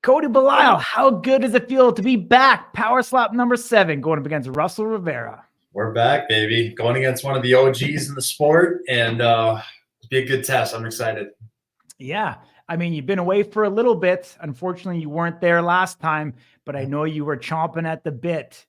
Cody Belisle, how good does it feel to be back? Power slap number 7 going up against Russell Rivero. We're back, baby. Going against one of the OGs in the sport, and it'll be a good test. I'm excited. Yeah. I mean, you've been away for a little bit. Unfortunately, you weren't there last time, but I know you were chomping at the bit.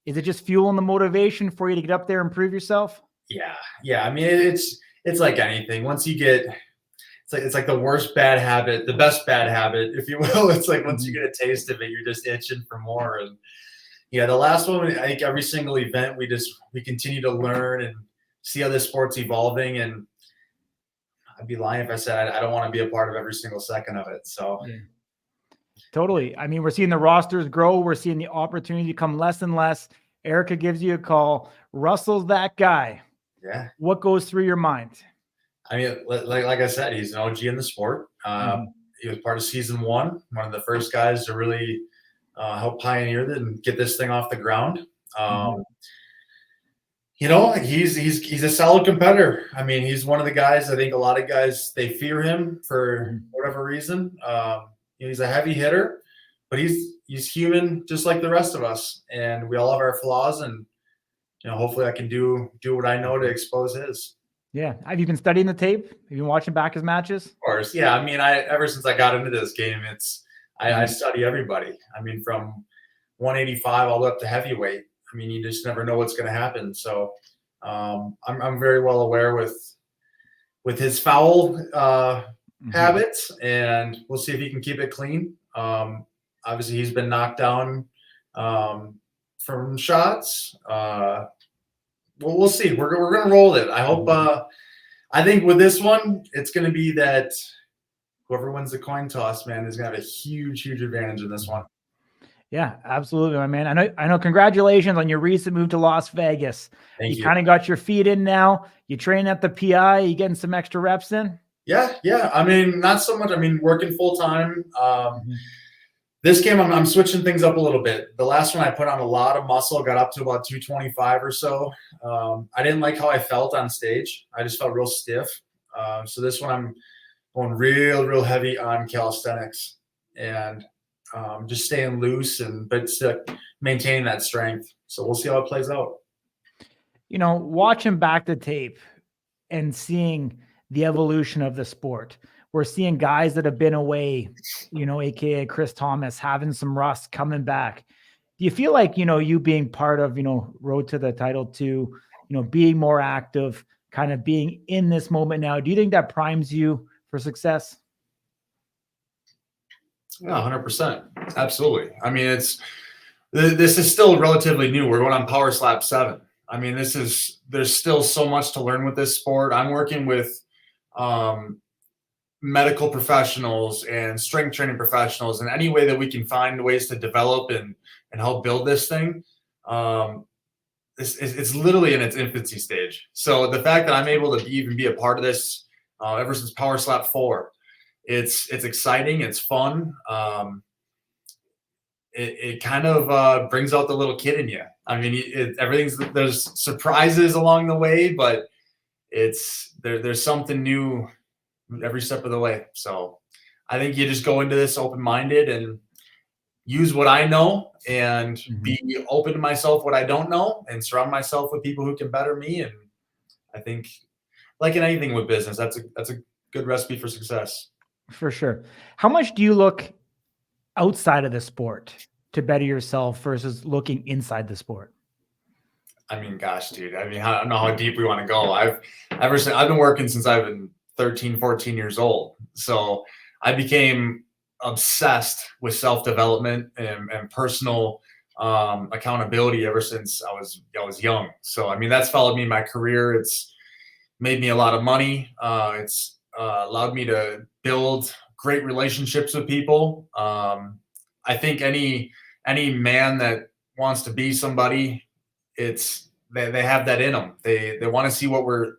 Is it just fueling the motivation for you to get up there and prove yourself? Yeah. I mean, it's like anything. Once you get, it's like the worst bad habit, the best bad habit, if you will. It's like once you get a taste of it, you're just itching for more. And yeah, the last one, I think every single event, we continue to learn and see how this sport's evolving. And I'd be lying if I said I don't want to be a part of every single second of it. So. Yeah. Totally. I mean, we're seeing the rosters grow. We're seeing the opportunity come less and less. Erica gives you a call. Russell's that guy. Yeah. What goes through your mind? I mean, like I said, he's an OG in the sport. He was part of season 1, one of the first guys to really help pioneer it and get this thing off the ground. You know, he's a solid competitor. I mean, he's one of the guys, I think a lot of guys, they fear him for whatever reason. He's a heavy hitter, but he's human just like the rest of us. And we all have our flaws, and hopefully I can do what I know to expose his. Yeah. Have you been studying the tape? Have you been watching back his matches? Of course. Yeah. I mean, ever since I got into this game, I study everybody. I mean, from 185 all the way up to heavyweight. I mean, you just never know what's going to happen. So I'm very well aware with his foul habits, and we'll see if he can keep it clean. Obviously, he's been knocked down from shots. We'll see. We're going to roll it. I hope. I think with this one, it's going to be that whoever wins the coin toss, man, is going to have a huge advantage in this one. Yeah, absolutely, my man. I know. Congratulations on your recent move to Las Vegas. Thank you. Kind of got your feet in now. You train at the PI. You getting some extra reps in? Yeah. I mean, not so much. I mean, working full time. This game, I'm switching things up a little bit. The last one I put on a lot of muscle, got up to about 225 or so. I didn't like how I felt on stage. I just felt real stiff. So this one I'm going real heavy on calisthenics and just staying loose but still maintaining that strength. So we'll see how it plays out. Watching back the tape and seeing the evolution of the sport. We're seeing guys that have been away, AKA Chris Thomas, having some rust, coming back. Do you feel like, you being part of, Road to the Title 2, being more active, kind of being in this moment now, do you think that primes you for success? Yeah, 100%. Absolutely. I mean, this is still relatively new. We're going on Power Slap 7. I mean, there's still so much to learn with this sport. I'm working with medical professionals and strength training professionals, and any way that we can find ways to develop and help build this thing. It's literally in its infancy stage. So the fact that I'm able to even be a part of this ever since Power Slap 4, it's exciting. It's fun. It kind of brings out the little kid in you. I mean, there's surprises along the way, but there's something new every step of the way. So I think you just go into this open-minded and use what I know and be open to myself what I don't know, and surround myself with people who can better me. And I think, like in anything with business, that's a good recipe for success. For sure. How much do you look outside of the sport to better yourself versus looking inside the sport? I mean, gosh, dude. I mean, I don't know how deep we want to go. I've been working since I've been 13, 14 years old. So I became obsessed with self-development and personal accountability ever since I was young. So, I mean, that's followed me in my career. It's made me a lot of money. It's allowed me to build great relationships with people. I think any man that wants to be somebody, they have that in them. They want to see what we're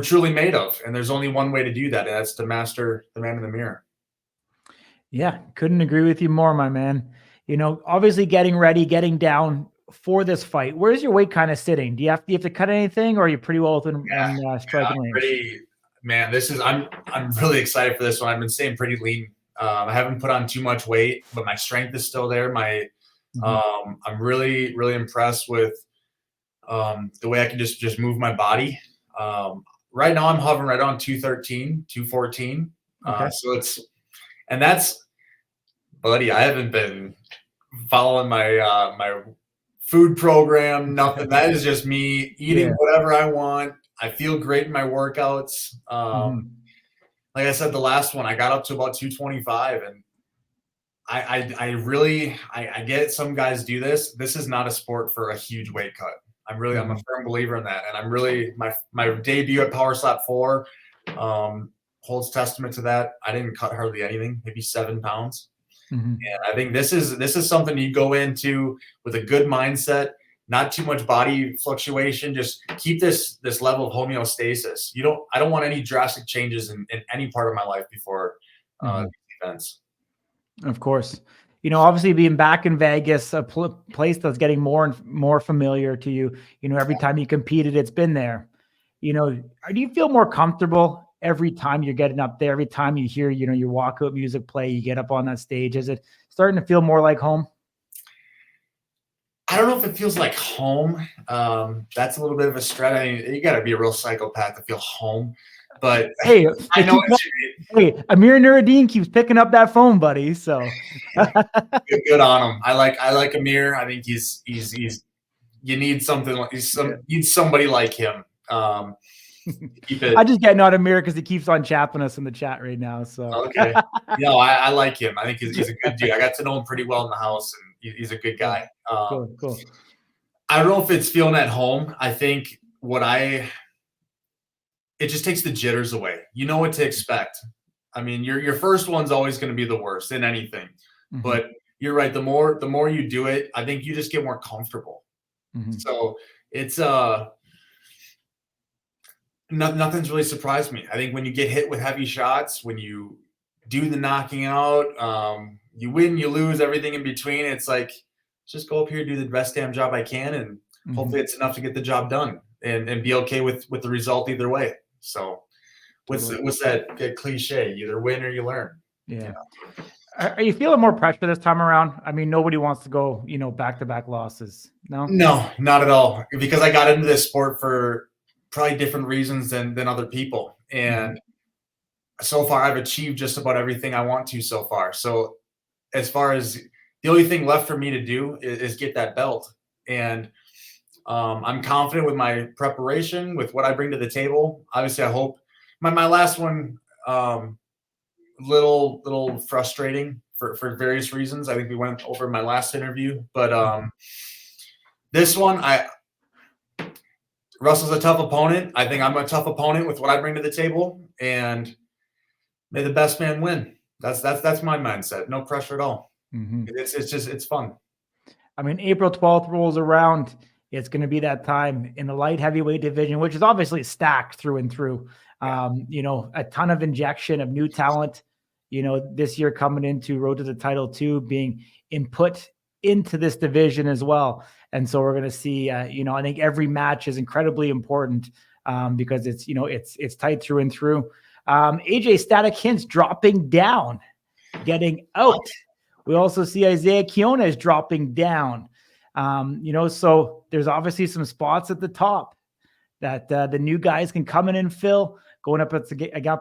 truly made of. And there's only one way to do that. And that's to master the man in the mirror. Yeah. Couldn't agree with you more, my man. Obviously getting ready, getting down for this fight. Where's your weight kind of sitting? Do you have to cut anything, or are you pretty well within striking range? I'm really excited for this one. I've been staying pretty lean I haven't put on too much weight, but my strength is still there. I'm really, really impressed with the way I can just move my body. Right now I'm hovering right on 213, 214. Okay. And that's, buddy, I haven't been following my food program, nothing. That is just me eating whatever I want. I feel great in my workouts. Like I said, the last one, I got up to about 225, and I get some guys do this. This is not a sport for a huge weight cut. I'm a firm believer in that. And I'm really, my debut at Power Slap 4 holds testament to that. I didn't cut hardly anything, maybe 7 pounds. And I think this is something you go into with a good mindset, not too much body fluctuation. Just keep this level of homeostasis. I don't want any drastic changes in any part of my life before events. Of course. Obviously being back in Vegas, a place that's getting more and more familiar to you, every time you competed, it's been there. Do you feel more comfortable every time you're getting up there, every time you hear, your walkout music play, you get up on that stage? Is it starting to feel more like home? I don't know if it feels like home. That's a little bit of a stretch. I mean, you got to be a real psychopath to feel home. But hey, I know hey, Amir Nuruddin keeps picking up that phone, buddy. So good on him. I like Amir. I think he's you need something like need somebody like him. Keep it. I just get not Amir because he keeps on chapping us in the chat right now. So okay, I like him. I think he's a good dude. I got to know him pretty well in the house, and he's a good guy. Cool. I don't know if it's feeling at home. I think it just takes the jitters away. You know what to expect. I mean, your first one's always going to be the worst in anything. But you're right. The more you do it, I think you just get more comfortable. So it's nothing's really surprised me. I think when you get hit with heavy shots, when you do the knocking out, you win, you lose, everything in between. It's like, just go up here, do the best damn job I can, and hopefully it's enough to get the job done and be okay with the result either way. So what's that cliche? You either win or you learn. Yeah. Are you feeling more pressure this time around? I mean, nobody wants to go, back-to-back losses. No, not at all. Because I got into this sport for probably different reasons than other people. And so far I've achieved just about everything I want to so far. So as far as the only thing left for me to do is get that belt. And I'm confident with my preparation, with what I bring to the table. Obviously, I hope my last one, little frustrating for various reasons. I think we went over my last interview, but this one, Russell's a tough opponent. I think I'm a tough opponent with what I bring to the table, and may the best man win. That's my mindset. No pressure at all. It's fun. I mean, April 12th rolls around. It's going to be that time in the light heavyweight division, which is obviously stacked through and through. A ton of injection of new talent, this year coming into Road to the Title 2 being input into this division as well. And so we're going to see, I think every match is incredibly important because it's tight through and through. AJ Static Hints dropping down, getting out. We also see Isaiah Quiones dropping down. So there's obviously some spots at the top that the new guys can come in and fill. Going up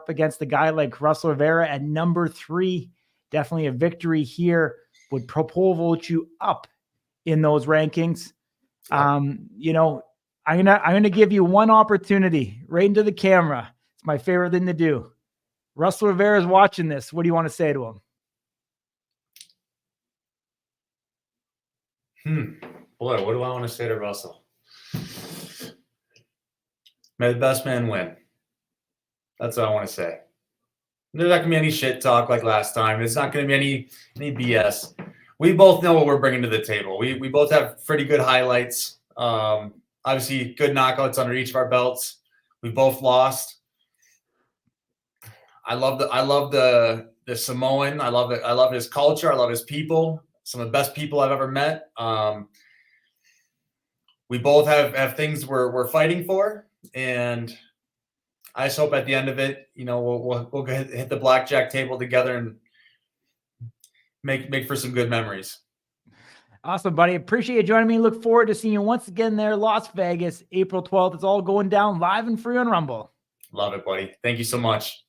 against a guy like Russell Rivero at number 3, definitely a victory here would pole vault you up in those rankings. I'm gonna give you one opportunity right into the camera. It's my favorite thing to do. Russell Rivero is watching this. What do you want to say to him? Boy, what do I want to say to Russell? May the best man win. That's what I want to say. There's not going to be any shit talk like last time. It's not going to be any BS. We both know what we're bringing to the table. We both have pretty good highlights. Obviously, good knockouts under each of our belts. We both lost. I love the Samoan. I love his culture. I love his people. Some of the best people I've ever met. We both have things we're fighting for, and I just hope at the end of it, we'll hit the blackjack table together and make for some good memories. Awesome, buddy. Appreciate you joining me. Look forward to seeing you once again there, Las Vegas, April 12th. It's all going down live and free on Rumble. Love it, buddy. Thank you so much.